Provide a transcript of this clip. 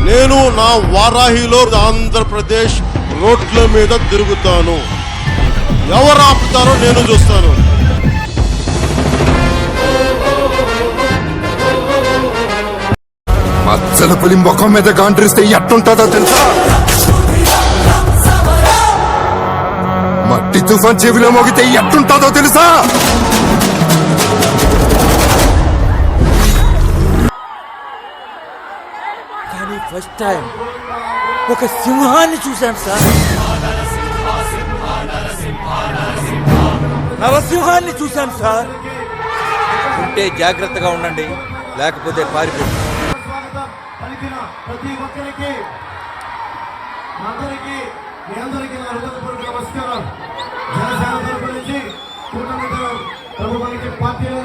నేను నా వారాహిలో ఆంధ్రప్రదేశ్ రోడ్ల మీద తిరుగుతాను. ఎవరు ఆపుతారో నేను చూస్తాను. మచ్చల పులి ముఖం మీద గాండ్రిస్తే ఎట్టుంటుందో తెలుసా? మట్టి తుఫాన్ చెవిలో మోగితే ఎట్టుంటుందో తెలుసా? కానీ ఫస్ట్ టైం ఒక సింహాన్ని చూశాను సార్. నరసింహాన్ని చూశాను సార్. ఉంటే జాగ్రత్తగా ఉండండి, లేకపోతే పారిపోతుంది. ప్రతి ఒక్కరికి మీ అందరికీ నా హృదయపూర్వక నమస్కారం. జనసేన తరపు నుంచి కూటమి ప్రభుత్వానికి పార్టీలో